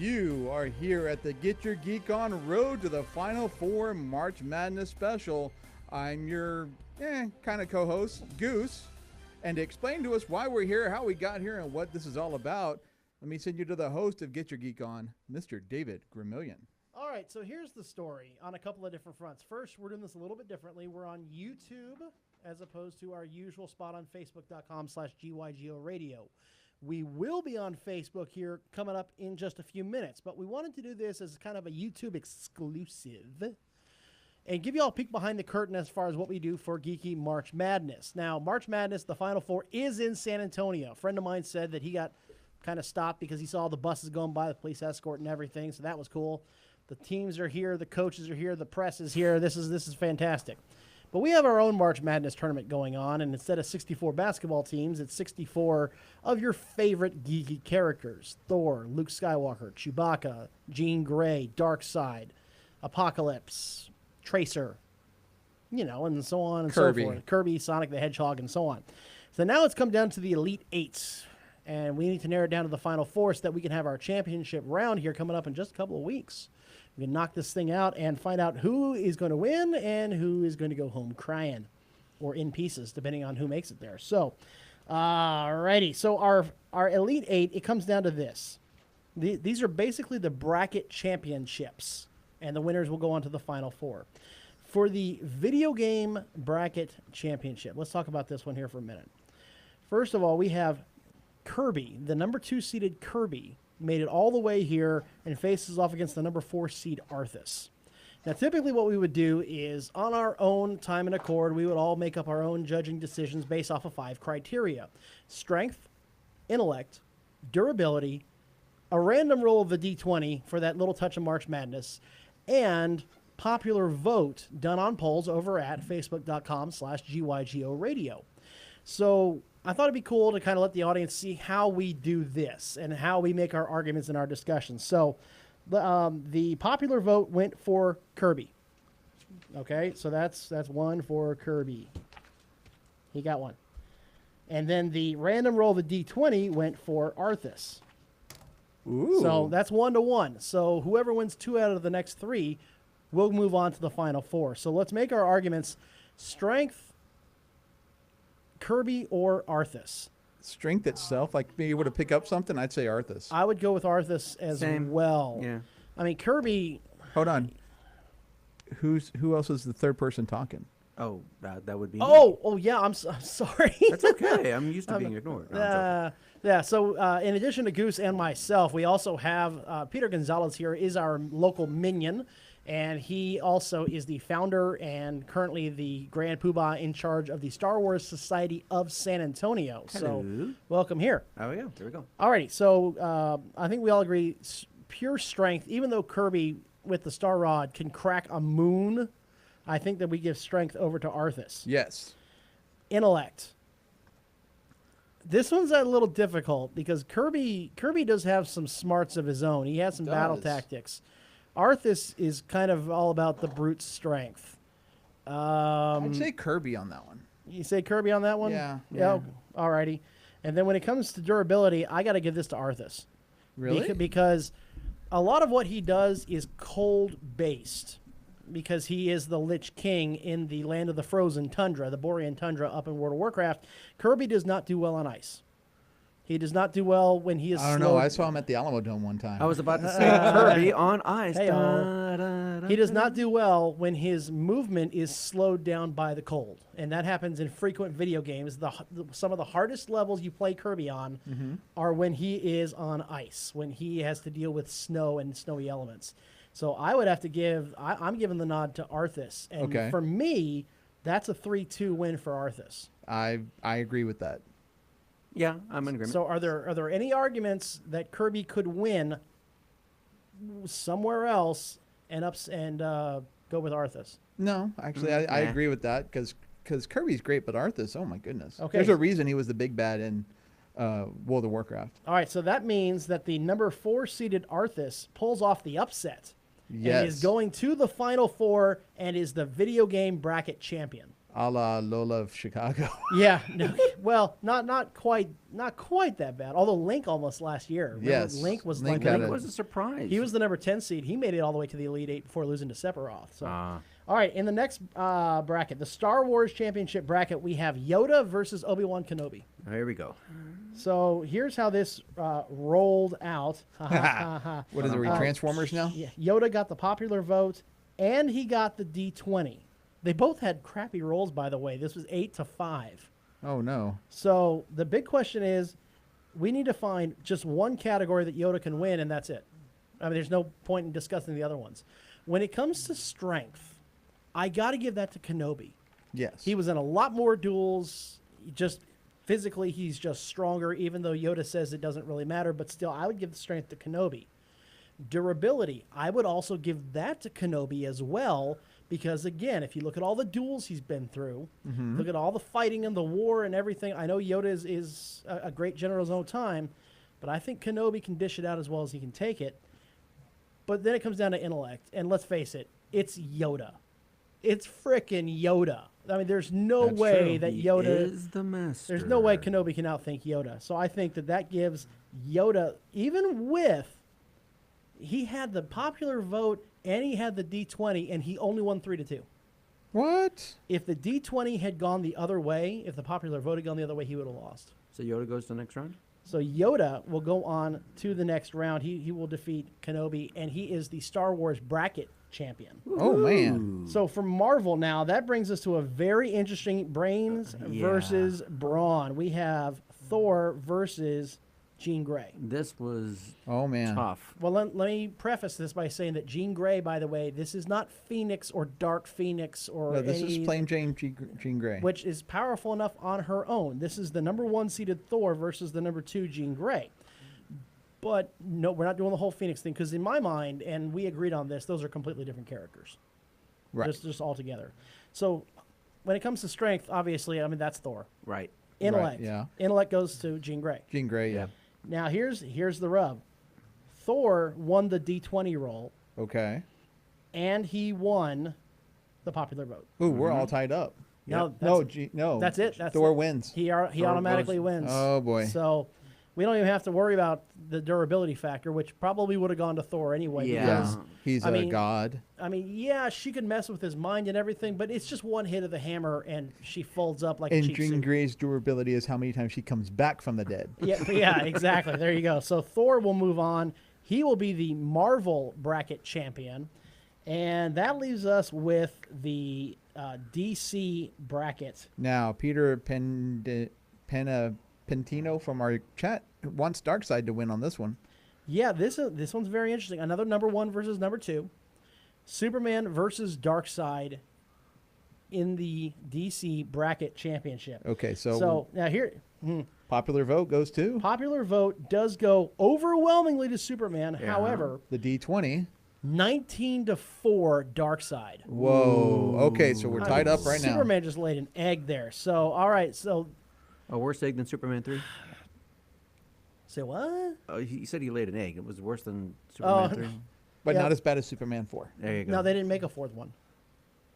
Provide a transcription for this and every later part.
You are here at the Get Your Geek On Road to the Final Four March Madness Special. I'm your kind of co-host, Goose. And to explain to us why we're here, how we got here, and what this is all about, let me send you to the host of Get Your Geek On, Mr. David Gramillion. All right, so here's the story on a couple of different fronts. First, we're doing this a little bit differently. We're on YouTube as opposed to our usual spot on Facebook.com/GYGO Radio. We will be on Facebook here coming up in just a few minutes, but we wanted to do this as kind of a YouTube exclusive and give you all a peek behind the curtain as far as what we do for Geeky March Madness. Now, March Madness, the Final Four, is in San Antonio. A friend of mine said that he got kind of stopped because he saw the buses going by, the police escort and everything, so that was cool. The teams are here, the coaches are here, the press is here. This is fantastic. But we have our own March Madness tournament going on, and instead of 64 basketball teams, it's 64 of your favorite geeky characters. Thor, Luke Skywalker, Chewbacca, Jean Grey, Darkseid, Apocalypse, Tracer, and so on and so forth. Kirby, Sonic the Hedgehog, and so on. So now it's come down to the Elite Eight, and we need to narrow it down to the Final Four so that we can have our championship round here coming up in just a couple of weeks. We can knock this thing out and find out who is going to win and who is going to go home crying or in pieces, depending on who makes it there. So, alrighty. So our Elite Eight, it comes down to this. These are basically the bracket championships, and the winners will go on to the Final Four. For the video game bracket championship, let's talk about this one here for a minute. First of all, we have Kirby, the number 2 seeded Kirby, made it all the way here and faces off against the number 4 seed Arthas. Now, typically what we would do is, on our own time and accord, we would all make up our own judging decisions based off of 5 criteria: strength, intellect, durability, a random roll of the D20 for that little touch of March Madness, and popular vote done on polls over at facebook.com/GYGO Radio. So I thought it'd be cool to kind of let the audience see how we do this and how we make our arguments in our discussions. So the popular vote went for Kirby. Okay, so that's one for Kirby. He got one. And then the random roll of the D20 went for Arthas. Ooh. So that's 1-1. So whoever wins 2 out of the next 3 will move on to the Final Four. So let's make our arguments: strength, Kirby, or Arthas. Strength itself, like being able to pick up something, I'd say Arthas. I would go with Arthas as well. Yeah. I mean, Kirby. Hold on. Who else is the third person talking? Oh, that would be me. Oh, yeah. I'm sorry. That's okay. I'm used to being ignored. No, yeah. So in addition to Goose and myself, we also have Peter Gonzalez here is our local minion. And he also is the founder and currently the Grand Poobah in charge of the Star Wars Society of San Antonio. Hello. So welcome here. Oh, yeah. There we go. Alrighty, so I think we all agree pure strength, even though Kirby with the Star Rod can crack a moon, I think that we give strength over to Arthas. Yes. Intellect. This one's a little difficult because Kirby does have some smarts of his own. He has some battle tactics. Arthas is kind of all about the brute strength. I'd say Kirby on that one. You say Kirby on that one? Yeah. Alrighty. And then when it comes to durability, I got to give this to Arthas. Really? Because a lot of what he does is cold-based. Because he is the Lich King in the Land of the Frozen Tundra, the Borean Tundra up in World of Warcraft. Kirby does not do well on ice. He does not do well when he is I don't know. I saw him at the Alamo Dome one time. I was about to say Kirby on ice. He does not do well when his movement is slowed down by the cold. And that happens in frequent video games. Some of the hardest levels you play Kirby on are when he is on ice, when he has to deal with snow and snowy elements. So I would have to I'm giving the nod to Arthas. And for me, that's a 3-2 win for Arthas. I agree with that. Yeah, I'm in agreement. So are there any arguments that Kirby could win somewhere else and go with Arthas? No, actually, I agree with that because Kirby's great, but Arthas, oh my goodness. Okay. There's a reason he was the big bad in World of Warcraft. All right, so that means that the number 4 seeded Arthas pulls off the upset. Yes. And is going to the Final Four and is the video game bracket champion. A la Lola of Chicago. Yeah, no, well, not quite that bad. Although Link almost last year. Remember, Yes, Link was Link like had It a- was a surprise. he was the number 10 seed. He made it all the way to the Elite Eight before losing to Sephiroth. So, all right, in the next bracket, the Star Wars Championship bracket, we have Yoda versus Obi-Wan Kenobi. Here we go. So here's how this rolled out. What is it? Are we Transformers now? Yeah, Yoda got the popular vote, and he got the D20. They both had crappy rolls, by the way. This was 8-5. Oh no. So the big question is, we need to find just one category that Yoda can win, and that's it. I mean, there's no point in discussing the other ones. When it comes to strength, I got to give that to Kenobi. Yes. He was in a lot more duels. Just physically, he's just stronger, even though Yoda says it doesn't really matter. But still, I would give the strength to Kenobi. Durability, I would also give that to Kenobi as well. Because, again, if you look at all the duels he's been through, look at all the fighting and the war and everything, I know Yoda is a great general in his own time, but I think Kenobi can dish it out as well as he can take it. But then it comes down to intellect. And let's face it, it's Yoda. It's frickin' Yoda. I mean, there's no That's way true. that He Yoda... is the master. There's no way Kenobi can outthink Yoda. So I think that gives Yoda, even with... He had the popular vote, and he had the D20, and he only won 3-2. What? If the D20 had gone the other way, if the popular vote had gone the other way, he would have lost. So Yoda goes to the next round? So Yoda will go on to the next round. He will defeat Kenobi, and he is the Star Wars bracket champion. Oh man. So for Marvel now, that brings us to a very interesting brains Yeah. versus brawn. We have Thor versus Jean Grey. This was Oh man. tough. Well, let me preface this by saying that Jean Grey, by the way, this is not Phoenix or Dark Phoenix or No, this any, is plain Jane Jean Grey. which is powerful enough on her own. This is the number 1 seeded Thor versus the number 2 Jean Grey. But no, we're not doing the whole Phoenix thing because in my mind, and we agreed on this, those are completely different characters. Right. Just all together. So when it comes to strength, obviously, I mean, that's Thor. Right. Intellect. yeah. Intellect goes to Jean Grey. Jean Grey. Yeah. Now, here's the rub. Thor won the D20 roll, Okay. and he won the popular vote. Ooh, we're all tied up. No, No, that's, no. that's it. That's Thor it. wins. He Thor automatically goes- wins. Oh boy. So we don't even have to worry about the durability factor, which probably would have gone to Thor anyway. Yeah. Because, He's I a mean, god. I mean, yeah, she could mess with his mind and everything, but it's just one hit of the hammer, and she folds up like a And cheap Jean suit. Grey's durability is how many times she comes back from the dead. Yeah, exactly. There you go. So Thor will move on. He will be the Marvel bracket champion. And that leaves us with the DC bracket. Now, Peter Pentino from our chat wants Darkseid to win on this one. Yeah, this one's very interesting. Another number 1 versus number 2. Superman versus Darkseid in the DC bracket championship. Okay, so, So now here, popular vote goes to popular vote does go overwhelmingly to Superman. Yeah. However, the D20. 19-4 Darkseid. Whoa. Okay, so we're I tied mean, up right now. Superman just laid an egg there. So, all right. So, A worse egg than Superman 3? say what? Oh, he said he laid an egg. It was worse than Oh, Superman 3? But Yeah. not as bad as Superman 4. There you go. No, they didn't make a 4th one.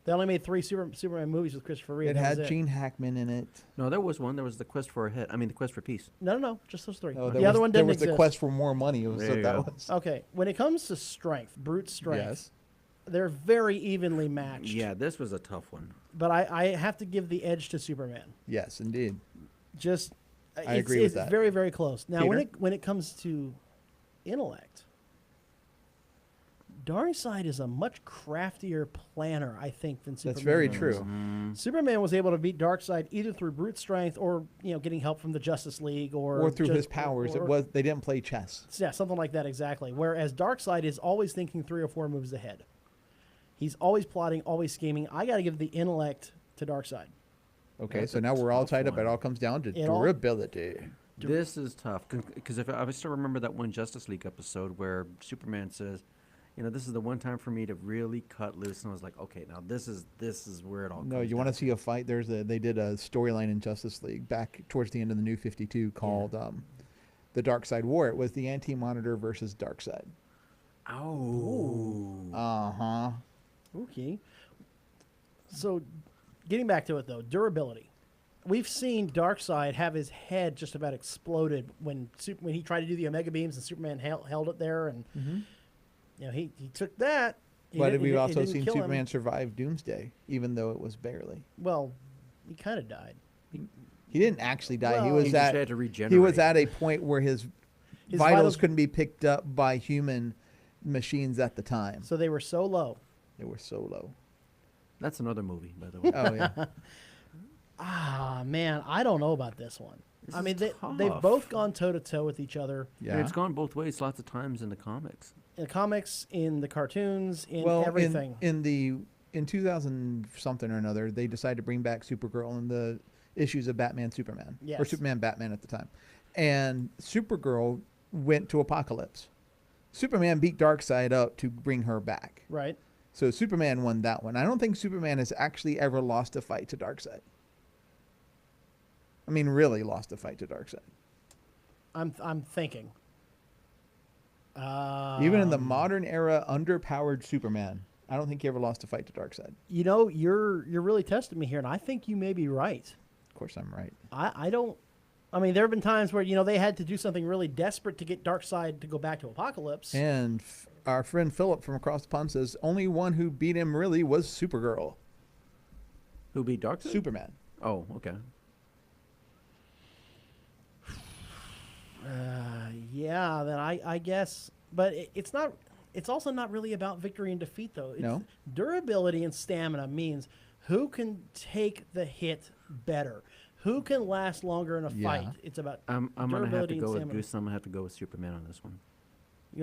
They only made 3 Superman movies with Christopher Reeve. It That had was Gene Hackman in it. No, there was one. There was the Quest for a Hit. I mean, the Quest for Peace. No, just those 3. No, the other one there didn't was exist. the quest for more money. It was There what you that go. was. Okay, when it comes to strength, brute strength, Yes. they're very evenly matched. Yeah, this was a tough one. But I have to give the edge to Superman. Yes, indeed. Just I agree with it's that. very, very close. Now, Peter? when it comes to intellect, Darkseid is a much craftier planner, I think, than Superman. That's very was. true. Superman was able to beat Darkseid either through brute strength or getting help from the Justice League or Or through just- his powers. or- It was they didn't play chess. yeah, something like that exactly. Whereas Darkseid is always thinking 3 or 4 moves ahead. He's always plotting, always scheming. I got to give the intellect to Darkseid. Okay, That's so a now we're all tough tied up. one. It all comes down to It all- durability. This is tough because if I still remember that one Justice League episode where Superman says, this is the one time for me to really cut loose, and I was like, okay, now this is where it all. No, comes you want to down see a fight? They did a storyline in Justice League back towards the end of the New 52 called the Darkseid War. It was the Anti-Monitor versus Darkseid. Oh. Uh-huh. Okay. So getting back to it though, durability. We've seen Darkseid have his head just about exploded when he tried to do the Omega beams and Superman held it there, and he took that. But we've also didn't seen kill him. Superman survive Doomsday, even though it was barely. Well, he kind of died. He didn't actually die. he Well, was He just at had to regenerate. he was at a point where his His vitals couldn't be picked up by human machines at the time. So they were so low. They were so low. That's another movie, by the way. Oh yeah. Ah, man, I don't know about this one. This I is mean, they've tough. both gone toe to toe with each other Yeah. It's gone both ways lots of times in the comics. in the comics, in the cartoons, in well, everything. in 2000 something or another, they decided to bring back Supergirl in the issues of Batman Superman or Yes. Superman Batman at the time, and Supergirl went to Apocalypse. Superman beat Darkseid up to bring her back. Right. So Superman won that one. I don't think Superman has actually ever lost a fight to Darkseid. I mean, really lost a fight to Darkseid. I'm thinking. Even in the modern era, underpowered Superman, I don't think he ever lost a fight to Darkseid. You know, you're really testing me here, and I think you may be right. Of course, I'm right. I don't. I mean, there have been times where they had to do something really desperate to get Darkseid to go back to Apocalypse. And our friend Philip from across the pond says only one who beat him really was Supergirl. Who beat Darkseid? Superman. Oh, okay. Yeah, then I guess, but it's not. It's also not really about victory and defeat, though. It's No. Durability and stamina means who can take the hit better, who can last longer in a Yeah. fight. It's about I'm gonna have to durability and go with stamina. Goose. I'm gonna have to go with Superman on this one.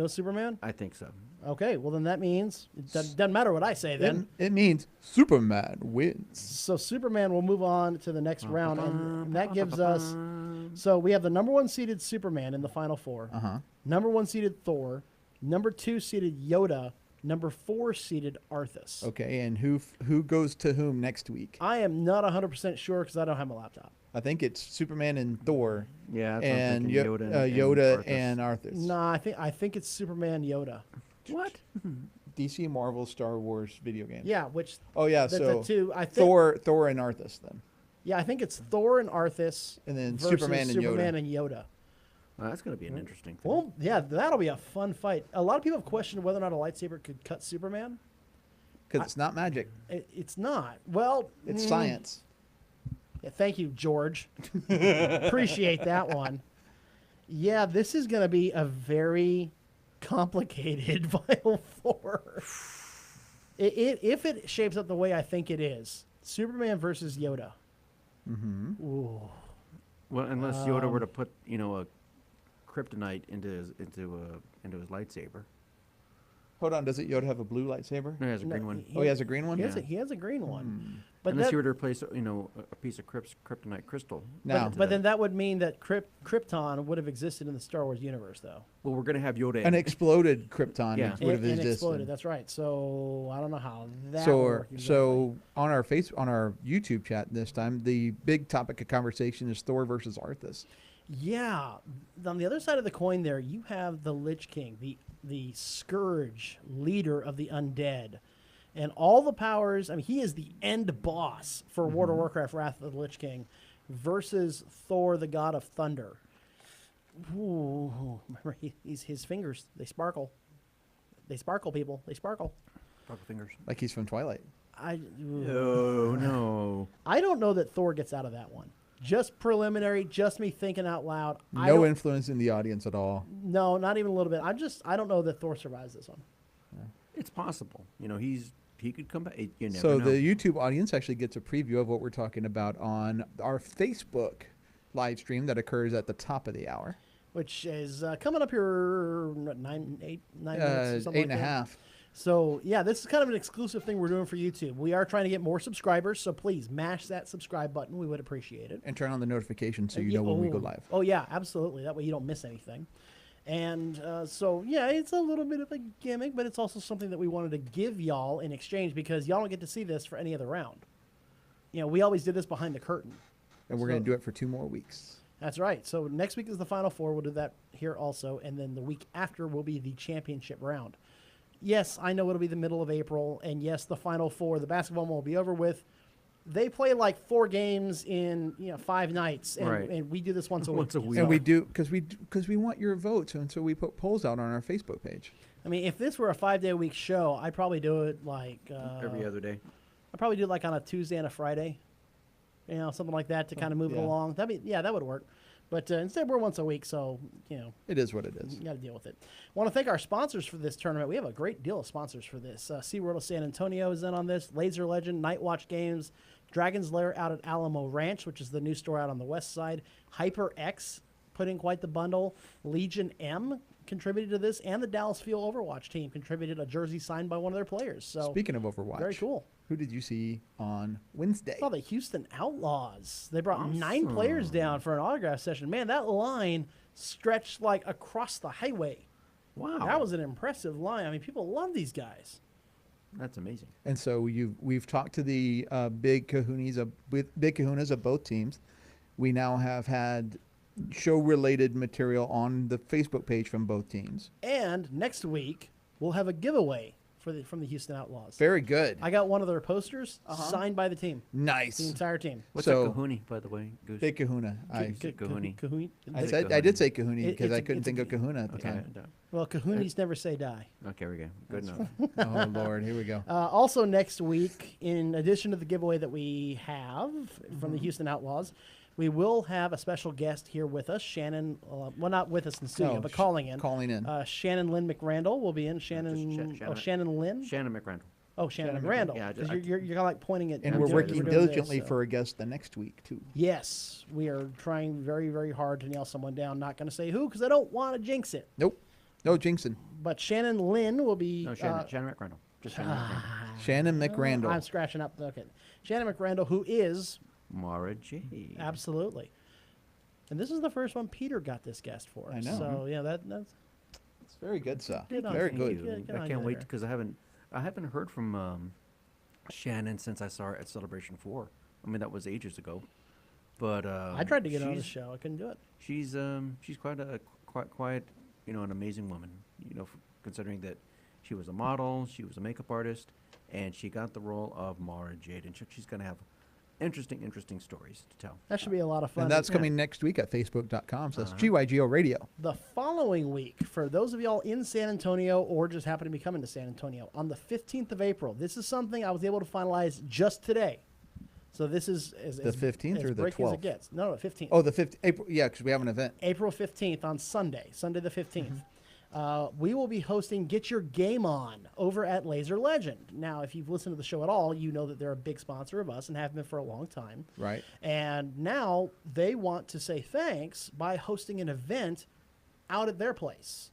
Superman. I think so. Okay, well then that means it doesn't matter what I say then. It means Superman wins. So Superman will move on to the next round, and that gives us. So we have the number 1 seeded Superman in the final 4, Uh-huh. number 1 seeded Thor, number 2 seeded Yoda, number 4 seeded Arthas. Okay, and who goes to whom next week? I am not 100% sure because I don't have my laptop. I think it's Superman and Thor Yeah, that's what I'm and thinking, Yoda Arthas. and Arthas. No, I think it's Superman Yoda. What? DC, Marvel, Star Wars video games. Yeah, which Oh yeah, the so two I think. Thor and Arthas then. Yeah, I think it's Thor and Arthas, And then versus Superman and Yoda. and Yoda. Well, that's gonna be an interesting thing. Well, yeah, that'll be a fun fight. A lot of people have questioned whether or not a lightsaber could cut Superman. Because it's not magic. It's not. Well, It's science. Yeah, thank you, George. Appreciate that one. Yeah, this is going to be a very complicated Final Four. If it shapes up the way I think it is, Superman versus Yoda. Mm-hmm. Ooh. Well, unless Yoda were to put, a kryptonite into his lightsaber. Hold on, does it Yoda have a blue lightsaber? No, he has a No, green one. Oh, he has a green one? He has a green one. Hmm. But Unless that, you were to replace, a piece of kryptonite crystal. Now, into but that. then that would mean that Krypton would have existed in the Star Wars universe, though. Well, we're gonna have Yoda. an exploded Krypton Yeah. would have And existed. exploded. That's right. So I don't know how that. So, would work exactly. so on our YouTube chat this time, the big topic of conversation is Thor versus Arthas. Yeah. On the other side of the coin there, you have the Lich King, the Scourge, leader of the undead. And all the powers, I mean, he is the end boss for World of Warcraft Wrath of the Lich King versus Thor, the god of thunder. Ooh, remember, his fingers, they sparkle. They sparkle, people. They sparkle. Sparkle fingers. Like he's from Twilight. No. I don't know that Thor gets out of that one. Just preliminary, just me thinking out loud. No influence in the audience at all. No, not even a little bit. I don't know that Thor survives this one. It's possible. He could come back. You never So know. the YouTube audience actually gets a preview of what we're talking about on our Facebook live stream that occurs at the top of the hour. Which is coming up here 9 minutes, something 8 and a like that. half. So yeah, this is kind of an exclusive thing we're doing for YouTube. We are trying to get more subscribers, so please mash that subscribe button. We would appreciate it. And turn on the notification so you Yeah, know when we go oh. live. Oh yeah, absolutely. That way you don't miss anything. And so yeah, it's a little bit of a gimmick, but it's also something that we wanted to give y'all in exchange because y'all don't get to see this for any other round. We always did this behind the curtain. And we're So- going to do it for 2 more weeks. That's right. So next week is the Final Four. We'll do that here also. And then the week after will be the championship round. Yes, I know it'll be the middle of April. And yes, the Final Four, the basketball one will be over with. They play like 4 games in 5 nights, and, Right. and we do this once a week. Once a week. And we do because we want your votes, and so we put polls out on our Facebook page. I mean, if this were a 5-day-a-week show, I'd probably do it like Every other day. I'd probably do it like on a Tuesday and a Friday, something like that to kind of move it yeah. along. That would work. But instead, we're once a week, so It is what it is. you got to deal with it. Want to thank our sponsors for this tournament. We have a great deal of sponsors for this. SeaWorld of San Antonio is in on this. Laser Legend, Night Watch Games, Dragon's Lair out at Alamo Ranch, which is the new store out on the west side. HyperX put in quite the bundle. Legion M contributed to this, and the Dallas Fuel Overwatch team contributed a jersey signed by one of their players. So Speaking of Overwatch, very cool. Who did you see on Wednesday? Oh, the Houston Outlaws. They brought 9 players down for an autograph session. Man, that line stretched like across the highway. Wow. That was an impressive line. I mean, people love these guys. That's amazing. And so we've talked to the big kahunas of both teams. We now have had show-related material on the Facebook page from both teams. And next week, we'll have a giveaway from the Houston Outlaws. Very good. I got one of their posters signed by the team, the Nice. entire team. What's So- a kahuni, by the way, Goose? Big kahuna. Kahuni. I did say kahuni It- because I it's a- couldn't it's a- think of kahuna at the Okay. time. Well, kahunis never say die. Okay, we go. Good enough. Oh, Lord. Here we go. Also next week, in addition to the giveaway that we have from the Houston Outlaws, we will have a special guest here with us, Shannon. Well, not with us in the studio, No, but calling in. Calling in. Shannon Lynn McRandall will be in. Shannon Lynn. Shannon McRandall. Oh, Shannon Shannon McRandall. Yeah, I Because just- you're kind of like pointing at. and I'm we're doing- working doing this, diligently so. for a guest the next week, too. Yes, we are trying very, very hard to nail someone down. Not going to say who because I don't want to jinx it. Nope. No jinxing. But Shannon Lynn will be. No, Shannon McRandall. Just Shannon McRandall. Shannon McRandall. I'm scratching up. Okay, Shannon McRandall, who is Mara J. absolutely. And this is the first one Peter got this guest for. I know. So yeah, that's It's very good, sir. Good on Very you. good. Good I on can't you wait there. because I haven't heard from Shannon since I saw her at Celebration 4. I mean, that was ages ago. But I tried to get her on the she's- show. I couldn't do it. She's quite an amazing woman. Considering that she was a model, she was a makeup artist, and she got the role of Mara Jade, and she's going to have interesting stories to tell. That should be a lot of fun. And that's Yeah. coming next week at facebook.com/GYGO Radio. The following week, for those of y'all in San Antonio or just happen to be coming to San Antonio, on the 15th of April, this is something I was able to finalize just today. So this is The 15th as or the breaking as 12th? it gets. No, 15th. Oh, the 5th April. Yeah, because we have an event. April 15th on Sunday the 15th. Mm-hmm. We will be hosting Get Your Game On over at Laser Legend. Now, if you've listened to the show at all, you know that they're a big sponsor of us and have been for a long time. Right. And now they want to say thanks by hosting an event out at their place.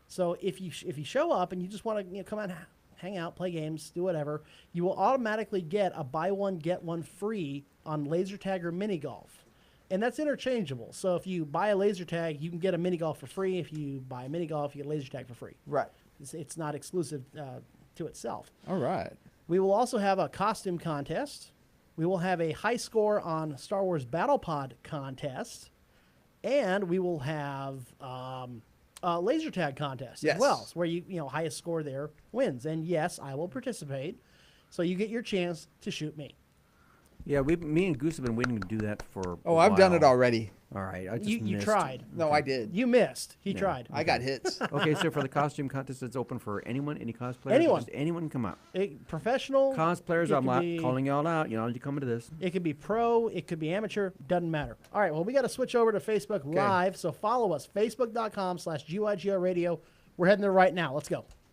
So if you show up and you just want to come out, hang out, play games, do whatever, you will automatically get a buy one get one free on laser tag or mini golf. And that's interchangeable. So if you buy a laser tag, you can get a mini golf for free. If you buy a mini golf, you get a laser tag for free. Right. It's not exclusive to itself. All right. We will also have a costume contest. We will have a high score on Star Wars Battle Pod contest. And we will have a laser tag contest Yes. as well, where highest score there wins. And yes, I will participate. So you get your chance to shoot me. Yeah, me and Goose have been waiting to do that for. Oh, i I've done it already. All right, I just You missed. tried. No, I did. You missed. He Yeah. tried. I got hits. Okay, so for the costume contest, it's open for anyone, any cosplayers. Anyone. Just anyone can come out. Professional. Cosplayers, it I'm could not be- calling y'all out. You coming to this? It could be pro, it could be amateur, doesn't matter. All right, well, we got to switch over to Facebook Live, so follow us, facebook.com/GYGO Radio. We're heading there right now. Let's go.